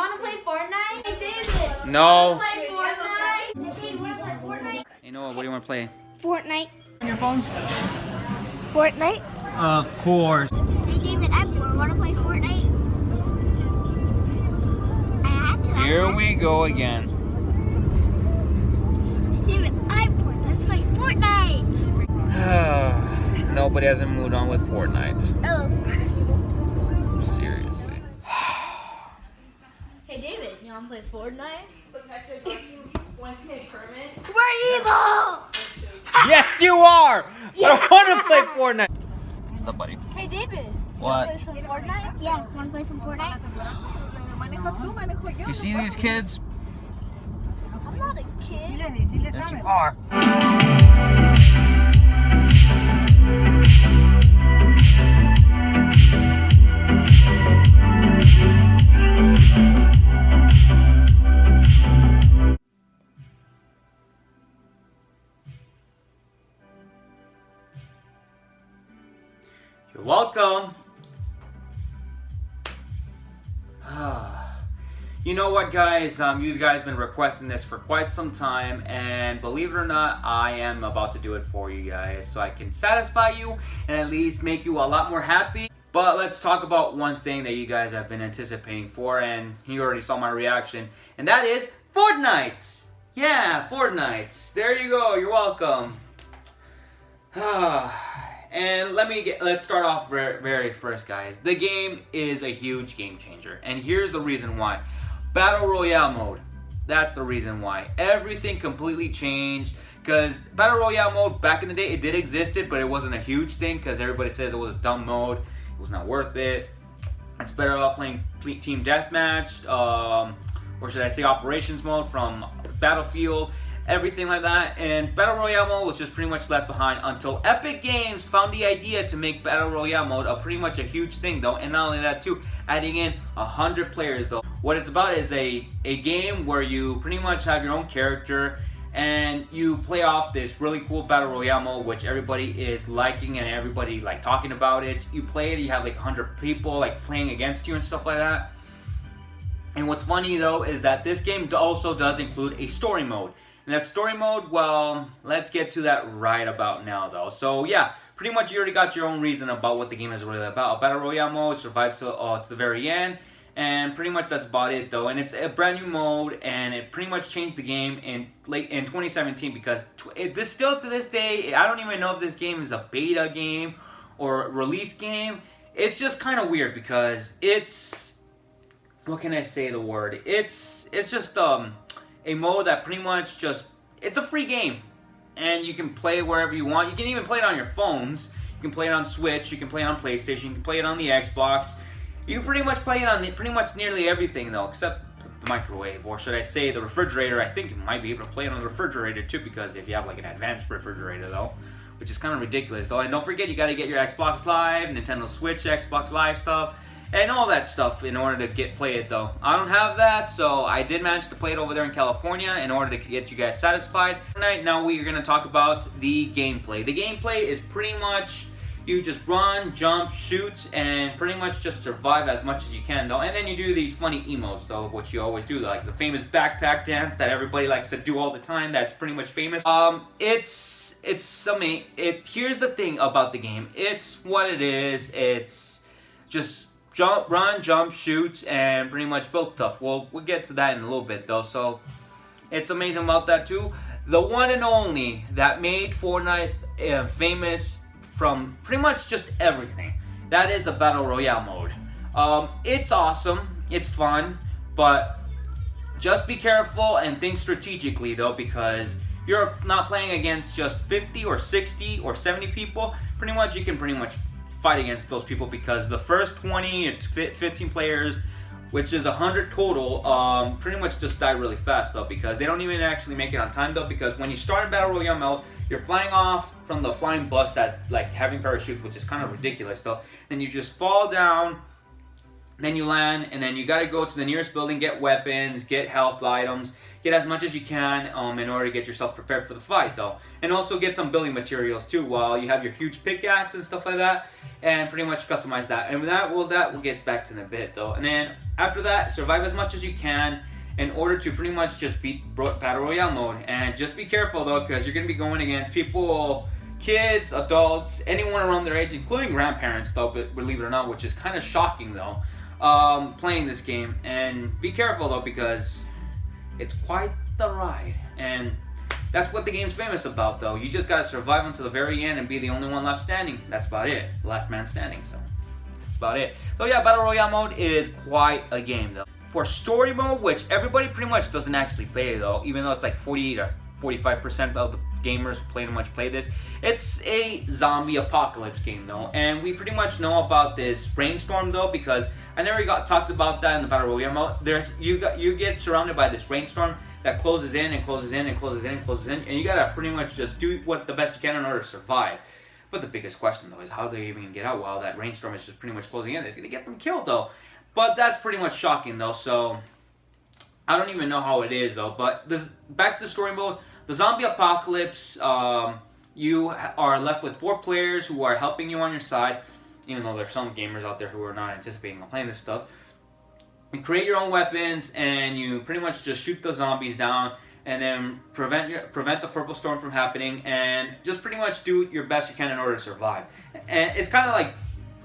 want to play Fortnite? Hey, David. No. Play Fortnite? Hey, David, you want to play Fortnite? You know what? What do you want to play? Fortnite. On your phone? Fortnite? Of course. Hey, David, I'm bored. Want to play Fortnite? I had to. Here we go again. David, I'm bored. Let's play Fortnite. Nobody hasn't moved on with Fortnite. Oh. Seriously. Hey, David, you want to play Fortnite? Once you get a permit. We're evil! Yes, you are! I want to play Fortnite. What's up, buddy? Hey, David. What? Want to play some Fortnite? Yeah, want to play some Fortnite? You see these kids? I'm not a kid. Yes, you are. You're welcome. You know what, guys? You guys been requesting this for quite some time, and believe it or not, I am about to do it for you guys, so I can satisfy you and at least make you a lot more happy. But let's talk about one thing that you guys have been anticipating for, and you already saw my reaction, and that is Fortnite. Yeah, Fortnite. There you go. You're welcome. And let's start off very first, guys. The game is a huge game changer, and here's the reason why. Battle Royale mode. That's the reason why. Everything completely changed, because Battle Royale mode, back in the day, it did exist, but it wasn't a huge thing, because everybody says it was a dumb mode. It was not worth it. It's better off playing Team Deathmatch, or should I say Operations mode from Battlefield. Everything like that, and Battle Royale mode was just pretty much left behind until Epic Games found the idea to make Battle Royale mode pretty much a huge thing though, and not only that too, adding in 100 players though. What it's about is a game where you pretty much have your own character and you play off this really cool Battle Royale mode, which everybody is liking and everybody like talking about it. You play it, you have like 100 people like playing against you and stuff like that. And what's funny though is that this game also does include a story mode. And that story mode, well, let's get to that right about now, though. So, yeah, pretty much you already got your own reason about what the game is really about. A Battle Royale mode survives to the very end, and pretty much that's about it, though. And it's a brand new mode, and it pretty much changed the game in 2017 because still to this day, I don't even know if this game is a beta game or a release game. It's just kind of weird because it's, what can I say the word? It's just a mode that pretty much just, it's a free game and you can play it wherever you want. You can even play it on your phones. You can play it on Switch, you can play it on PlayStation, you can play it on the Xbox. You can pretty much play it on pretty much nearly everything though, except the microwave, or should I say the refrigerator. I think you might be able to play it on the refrigerator too, because if you have like an advanced refrigerator though, which is kind of ridiculous though. And don't forget, you got to get your Xbox Live, Nintendo Switch, Xbox Live stuff, and all that stuff in order to play it though. I don't have that, so I did manage to play it over there in California in order to get you guys satisfied. Tonight, now we are going to talk about the gameplay. The gameplay is pretty much you just run, jump, shoot, and pretty much just survive as much as you can though. And then you do these funny emotes though, which you always do, like the famous backpack dance that everybody likes to do all the time. That's pretty much famous. It's amazing. Here's the thing about the game. It's what it is. It's just run, jump, shoot, and pretty much build stuff. We'll get to that in a little bit though. So it's amazing about that too. The one and only that made Fortnite famous from pretty much just everything. That is the Battle Royale mode. It's awesome, it's fun, but just be careful and think strategically though, because you're not playing against just 50 or 60 or 70 people. Pretty much you can fight against those people, because the first 20 to 15 players, which is 100 total, pretty much just die really fast though, because they don't even actually make it on time though, because when you start in Battle Royale mode, you're flying off from the flying bus that's like having parachutes, which is kind of ridiculous though. Then you just fall down, then you land, and then you gotta go to the nearest building, get weapons, get health items, get as much as you can in order to get yourself prepared for the fight, though. And also get some building materials too, while you have your huge pickaxe and stuff like that, and pretty much customize that. And that we'll get back to in a bit, though. And then after that, survive as much as you can in order to pretty much just beat Battle Royale mode. And just be careful, though, because you're going to be going against people, kids, adults, anyone around their age, including grandparents, though, but believe it or not, which is kind of shocking, though, playing this game. And be careful, though, because it's quite the ride. And that's what the game's famous about, though. You just got to survive until the very end and be the only one left standing. That's about it. Last man standing, so that's about it. So yeah, Battle Royale mode is quite a game, though. For story mode, which everybody pretty much doesn't actually play, though, even though it's like 48 or 45% of the gamers pretty much play this. It's a zombie apocalypse game, though, and we pretty much know about this rainstorm, though, because I never got talked about that in the Battle Royale mode. You get surrounded by this rainstorm that closes in and closes in and closes in and closes in, and you gotta pretty much just do what the best you can in order to survive. But the biggest question, though, is how they even get out while that rainstorm is just pretty much closing in. It's gonna get them killed, though. But that's pretty much shocking, though, so I don't even know how it is, though. But back to the story mode. The zombie apocalypse, you are left with 4 players who are helping you on your side, even though there's some gamers out there who are not anticipating on playing this stuff. You create your own weapons, and you pretty much just shoot the zombies down, and then prevent the purple storm from happening, and just pretty much do your best you can in order to survive. And it's kind of like,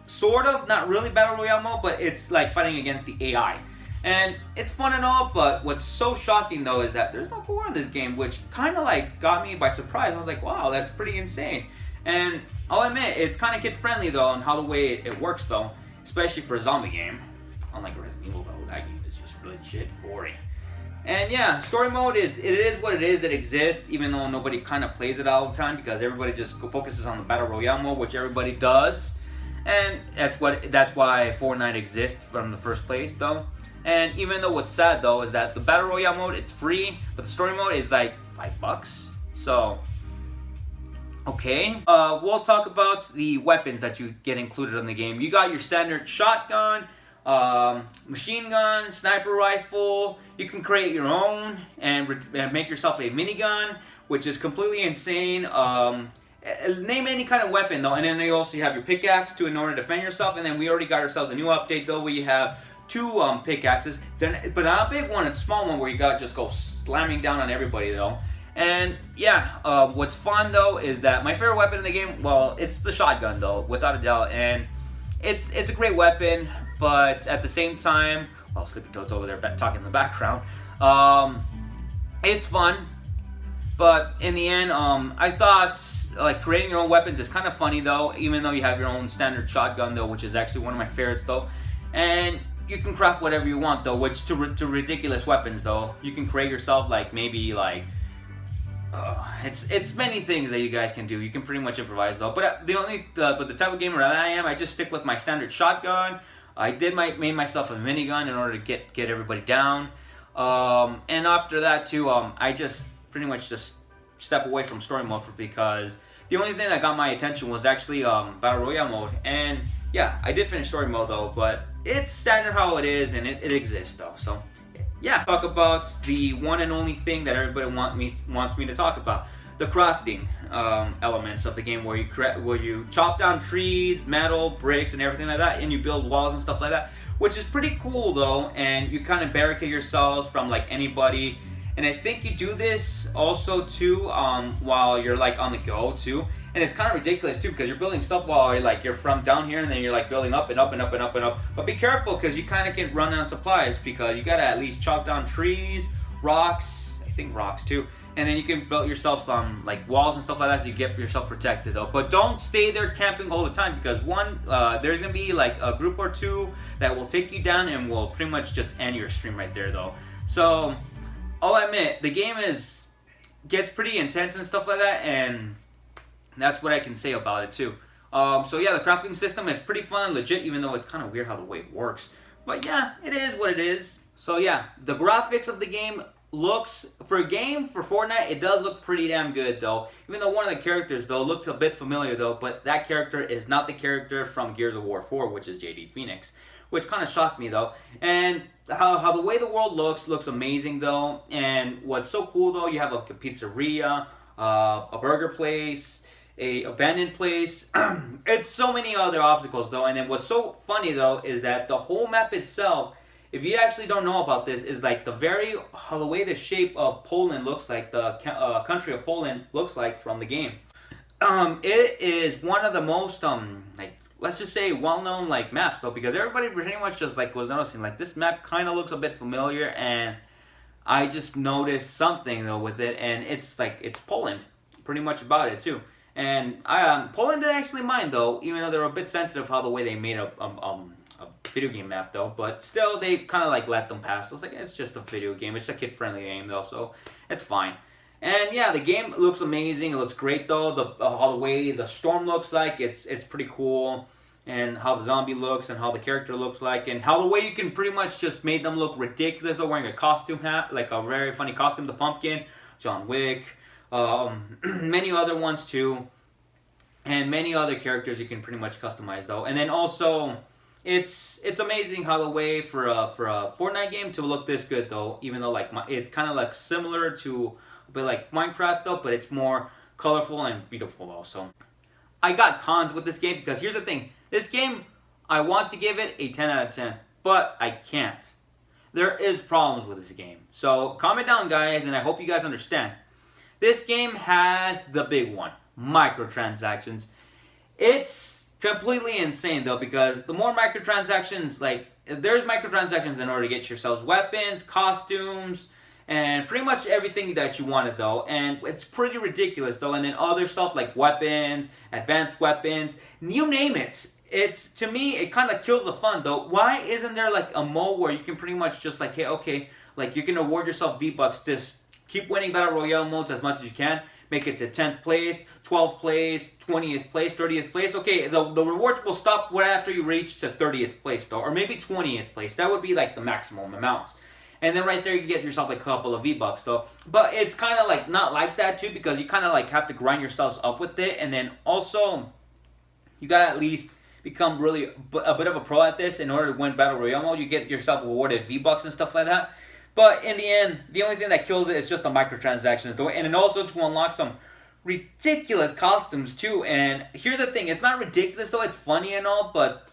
sort of, not really Battle Royale mode, but it's like fighting against the AI. And it's fun and all, but what's so shocking, though, is that there's no gore in this game, which kind of like got me by surprise. I was like, wow, that's pretty insane. And I'll admit, it's kind of kid-friendly, though, on how the way it works, though, especially for a zombie game. Unlike Resident Evil, though, that game is just legit gory. And yeah, story mode it is what it is. It exists, even though nobody kind of plays it all the time, because everybody just focuses on the Battle Royale mode, which everybody does. And that's why Fortnite exists from the first place, though. And even though what's sad, though, is that the Battle Royale mode, it's free, but the story mode is like $5. So, okay. We'll talk about the weapons that you get included in the game. You got your standard shotgun, machine gun, sniper rifle. You can create your own and make yourself a minigun, which is completely insane. Name any kind of weapon, though, and then you also have your pickaxe in order to defend yourself. And then we already got ourselves a new update, though, where you have 2 pickaxes, but not a big one, a small one where you got just go slamming down on everybody, though. And yeah, what's fun, though, is that my favorite weapon in the game, well, it's the shotgun, though, without a doubt. And it's a great weapon, but at the same time, well, Sleepy Toad's over there talking in the background. It's fun, but in the end, I thought like creating your own weapons is kind of funny, though, even though you have your own standard shotgun, though, which is actually one of my favorites, though. And you can craft whatever you want, though, which to ridiculous weapons, though. You can create yourself, like, maybe, like, it's many things that you guys can do. You can pretty much improvise, though. But the type of gamer that I am, I just stick with my standard shotgun. I made myself a minigun in order to get everybody down. And after that, too, I just pretty much just step away from story mode because the only thing that got my attention was actually Battle Royale mode. And yeah, I did finish story mode, though, but it's standard how it is, and it exists, though. So yeah, talk about the one and only thing that everybody wants me to talk about: the crafting elements of the game, where you chop down trees, metal, bricks, and everything like that, and you build walls and stuff like that, which is pretty cool, though. And you kind of barricade yourselves from like anybody. And I think you do this also too while you're like on the go too. And it's kind of ridiculous too, because you're building stuff while you're from down here, and then you're like building up and up and up and up and up. But be careful, because you kind of can run out of supplies, because you gotta at least chop down trees, rocks, I think rocks too, and then you can build yourself some like walls and stuff like that, so you get yourself protected, though. But don't stay there camping all the time, because there's gonna be like a group or 2 that will take you down and will pretty much just end your stream right there, though. So I'll admit, the game gets pretty intense and stuff like that, and that's what I can say about it too. So yeah, the crafting system is pretty fun, legit, even though it's kind of weird how the way it works. But yeah, it is what it is. So yeah, the graphics of the game looks, for a game for Fortnite, it does look pretty damn good, though. Even though one of the characters, though, looked a bit familiar, though, but that character is not the character from Gears of War 4, which is JD Phoenix, which kind of shocked me though. And how the way the world looks amazing though. And what's so cool though, you have like a pizzeria, a burger place, a abandoned place. It's so many other obstacles though. And then what's so funny though is that the whole map itself, if you actually don't know about this, is like how the way the shape of Poland looks like, the country of Poland looks like from the game. It is one of the most like, let's just say, well-known like maps though, because everybody pretty much just like was noticing like this map kind of looks a bit familiar, and I just noticed something though with it, and it's Poland, pretty much about it too. And Poland didn't actually mind though, even though they're a bit sensitive how the way they made a video game map though, but still they kind of like let them pass. So it's like, it's just a video game, it's a kid-friendly game though, so it's fine. And yeah, the game looks amazing. It looks great though. How the way the storm looks like, it's pretty cool. And how the zombie looks, and how the character looks like, and how the way you can pretty much just made them look ridiculous though, wearing a costume hat, like a very funny costume, the pumpkin, John Wick, many other ones too, and many other characters you can pretty much customize though. And then also, it's amazing how the way for a Fortnite game to look this good though, even though like it's kind of like similar to a bit like Minecraft though, but it's more colorful and beautiful though. So I got cons with this game, because here's the thing, this game I want to give it a 10 out of 10, but I can't. There is problems with this game, so calm it down guys, and I hope you guys understand. This game has the big one, microtransactions. It's completely insane though, because the more microtransactions, like there's microtransactions in order to get yourselves weapons, costumes, and pretty much everything that you wanted though. And it's pretty ridiculous though. And then other stuff like weapons, advanced weapons, you name it. It's, to me, it kind of kills the fun though. Why isn't there like a mode where you can pretty much just like, hey, okay, like you can award yourself V-Bucks, just keep winning Battle Royale modes as much as you can. Make it to 10th place, 12th place, 20th place, 30th place. Okay, the rewards will stop right after you reach to 30th place though, or maybe 20th place. That would be like the maximum amount. And then right there you get yourself like a couple of V-Bucks though. But it's kind of like not like that too, because you kind of like have to grind yourselves up with it. And then also, you gotta at least become really a bit of a pro at this in order to win Battle Royale mode. You get yourself awarded V-Bucks and stuff like that. But in the end, the only thing that kills it is just the microtransactions though. And then also to unlock some ridiculous costumes too. And here's the thing, it's not ridiculous though, it's funny and all, but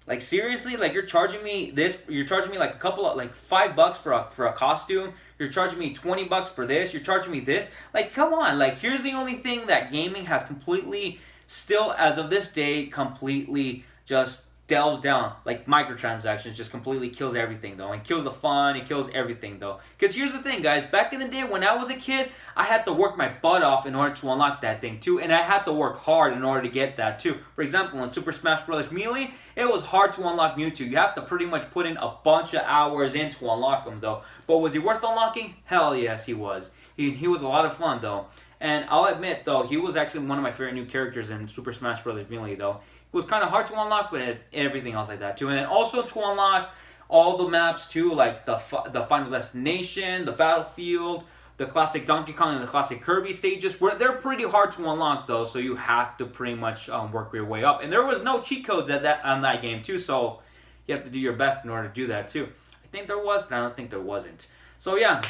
like seriously, like you're charging me like a couple of like $5 for a costume. You're charging me $20 for this. You're charging me this. Like, come on. Like, here's the only thing that gaming has completely, still as of this day, completely just delves down. Like microtransactions just completely kills everything though, and kills the fun. It kills everything though. Because here's the thing, guys. Back in the day when I was a kid, I had to work my butt off in order to unlock that thing too, and I had to work hard in order to get that too. For example, in Super Smash Bros. Melee, it was hard to unlock Mewtwo. You have to pretty much put in a bunch of hours in to unlock him though. But was he worth unlocking? Hell yes, he was. He was a lot of fun though. And I'll admit though, he was actually one of my favorite new characters in Super Smash Bros. Melee though. It was kind of hard to unlock, but everything else like that too. And then also to unlock all the maps too, like the Final Destination, the Battlefield, the classic Donkey Kong, and the classic Kirby stages, where they're pretty hard to unlock though. So you have to pretty much work your way up. And there was no cheat codes on that game too, so you have to do your best in order to do that too. I think there was, but I don't think there wasn't. So yeah,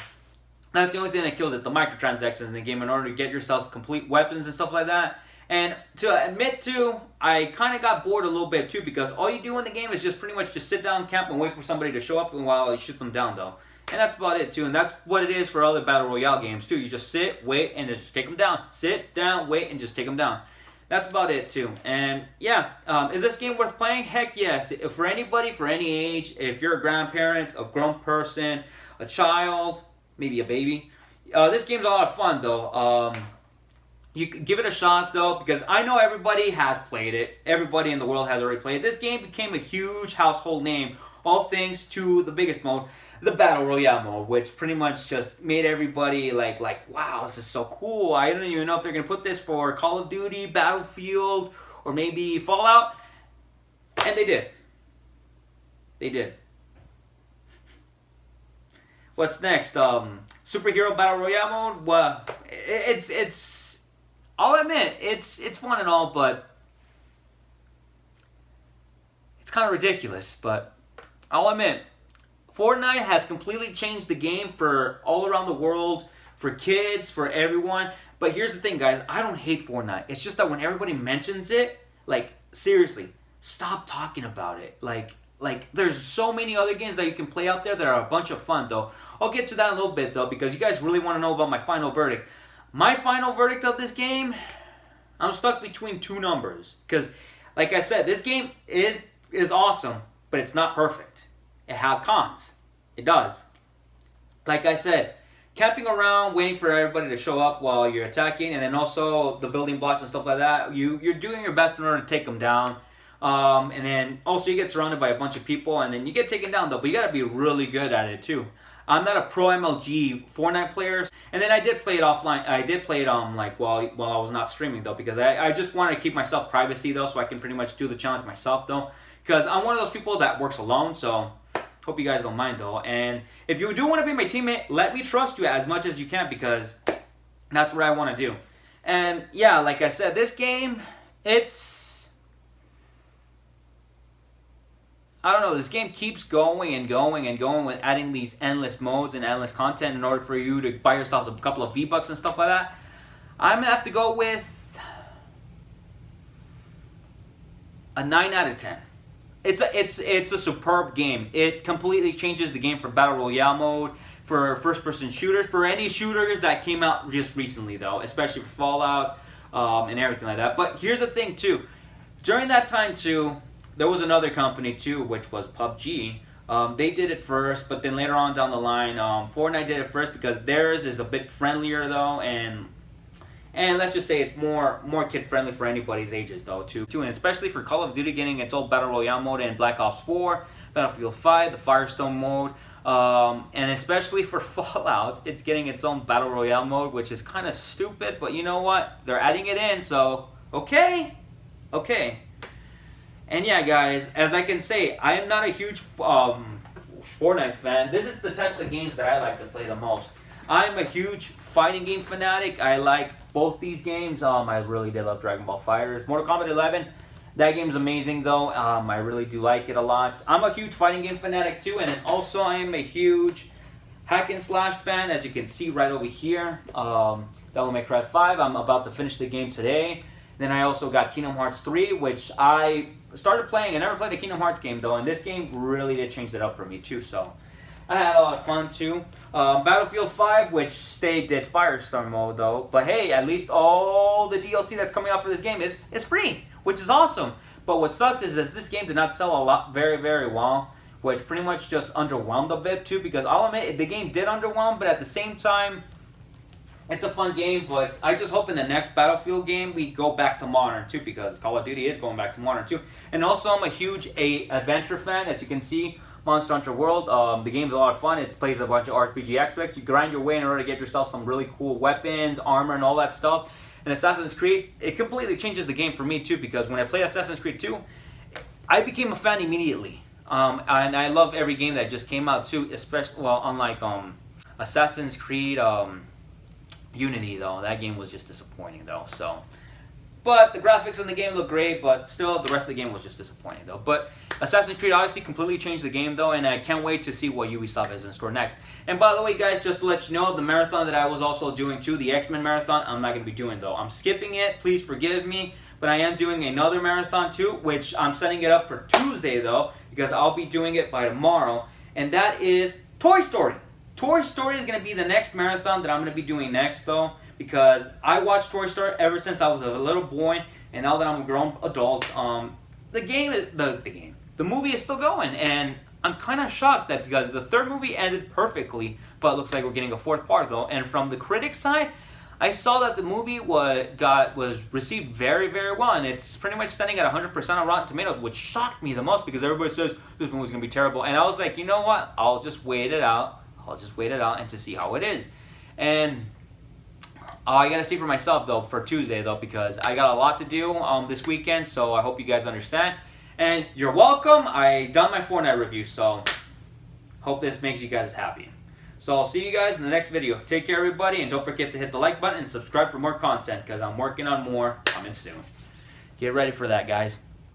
that's the only thing that kills it, the microtransactions in the game in order to get yourselves complete weapons and stuff like that. And to admit to, I kind of got bored a little bit too, because all you do in the game is just pretty much just sit down, camp, and wait for somebody to show up while you shoot them down though. And that's about it too, and that's what it is for other Battle Royale games too. You just sit, wait, and just take them down. Sit down, wait, and just take them down. That's about it too. And yeah, is this game worth playing? Heck yes. For anybody, for any age, if you're a grandparent, a grown person, a child, maybe a baby, this game's a lot of fun though. You can give it a shot though, because I know everybody has played it. Everybody in the world has already played it. This game became a huge household name, all thanks to the biggest mode, the Battle Royale mode, which pretty much just made everybody like, wow, this is so cool. I don't even know if they're going to put this for Call of Duty, Battlefield, or maybe Fallout. And they did. They did. What's next? Superhero Battle Royale mode? Well, I'll admit, it's fun and all, but it's kind of ridiculous, but I'll admit, Fortnite has completely changed the game for all around the world, for kids, for everyone. But here's the thing, guys. I don't hate Fortnite. It's just that when everybody mentions it, like, seriously, stop talking about it. Like, there's so many other games that you can play out there that are a bunch of fun, though. I'll get to that in a little bit, though, because you guys really want to know about my final verdict. My final verdict of this game, I'm stuck between two numbers. Because, like I said, this game is awesome, but it's not perfect. It has cons. It does. Like I said, camping around, waiting for everybody to show up while you're attacking, and then also the building blocks and stuff like that, you're doing your best in order to take them down. And then also you get surrounded by a bunch of people, and then you get taken down, though. But you got to be really good at it, too. I'm not a pro MLG Fortnite player. And then I did play it offline. I did play it like while I was not streaming, though, because I just wanted to keep myself privacy, though, so I can pretty much do the challenge myself, though. Because I'm one of those people that works alone, so hope you guys don't mind, though. And if you do want to be my teammate, let me trust you as much as you can, because that's what I want to do. And yeah, like I said, this game, I don't know, this game keeps going and going and going with adding these endless modes and endless content in order for you to buy yourselves a couple of V-Bucks and stuff like that. I'm going to have to go with a 9 out of 10. It's a superb game. It completely changes the game for Battle Royale mode, for first-person shooters, for any shooters that came out just recently, though, especially for Fallout and everything like that. But here's the thing, too. During that time, too, there was another company, too, which was PUBG. They did it first, but then later on down the line, Fortnite did it first because theirs is a bit friendlier, though, and let's just say it's more kid-friendly for anybody's ages, though, too. And especially for Call of Duty getting its own Battle Royale mode and Black Ops 4, Battlefield 5, the Firestone mode, and especially for Fallout, it's getting its own Battle Royale mode, which is kind of stupid, but you know what? They're adding it in, so okay. And yeah, guys, as I can say, I am not a huge Fortnite fan. This is the types of games that I like to play the most. I'm a huge fighting game fanatic. I like both these games. I really did love Dragon Ball FighterZ. Mortal Kombat 11, that game's amazing, though. I really do like it a lot. I'm a huge fighting game fanatic, too. And then also I am a huge hack and slash fan, as you can see right over here. Devil May Cry 5, I'm about to finish the game today. Then I also got Kingdom Hearts 3, which I started playing. I never played a Kingdom Hearts game, though, and this game really did change it up for me, too. So I had a lot of fun, too. Battlefield 5, which they did Firestorm mode, though. But hey, at least all the DLC that's coming out for this game is free, which is awesome. But what sucks is that this game did not sell a lot, very, very well, which pretty much just underwhelmed a bit, too, because I'll admit, the game did underwhelm, but at the same time, it's a fun game, but I just hope in the next Battlefield game we go back to modern too, because Call of Duty is going back to modern too. And also I'm a huge adventure fan, as you can see, Monster Hunter World. The game's a lot of fun. It plays a bunch of RPG aspects. You grind your way in order to get yourself some really cool weapons, armor, and all that stuff. And Assassin's Creed, it completely changes the game for me too, because when I play Assassin's Creed 2, I became a fan immediately. And I love every game that just came out too, especially, well, unlike Assassin's Creed Unity, though. That game was just disappointing, though. So, but the graphics in the game look great, but still the rest of the game was just disappointing, though. But Assassin's Creed Odyssey completely changed the game, though, and I can't wait to see what Ubisoft has in store next. And by the way, guys, just to let you know, the marathon that I was also doing too, the X-Men marathon, I'm not going to be doing, though. I'm skipping it. Please forgive me. But I am doing another marathon too, which I'm setting it up for Tuesday, though, because I'll be doing it by tomorrow. And that is Toy Story. Toy Story is going to be the next marathon that I'm going to be doing next, though, because I watched Toy Story ever since I was a little boy, and now that I'm a grown adult, the movie is still going, and I'm kind of shocked that because the third movie ended perfectly, but it looks like we're getting a fourth part, though. And from the critics' side, I saw that the movie was received very, very well, and it's pretty much standing at 100% on Rotten Tomatoes, which shocked me the most because everybody says this movie's going to be terrible, and I was like, you know what? I'll just wait it out. And to see how it is. And I got to see for myself, though, for Tuesday, though, because I got a lot to do this weekend, so I hope you guys understand. And you're welcome. I done my Fortnite review, so hope this makes you guys happy. So I'll see you guys in the next video. Take care, everybody, and don't forget to hit the like button and subscribe for more content, because I'm working on more coming soon. Get ready for that, guys.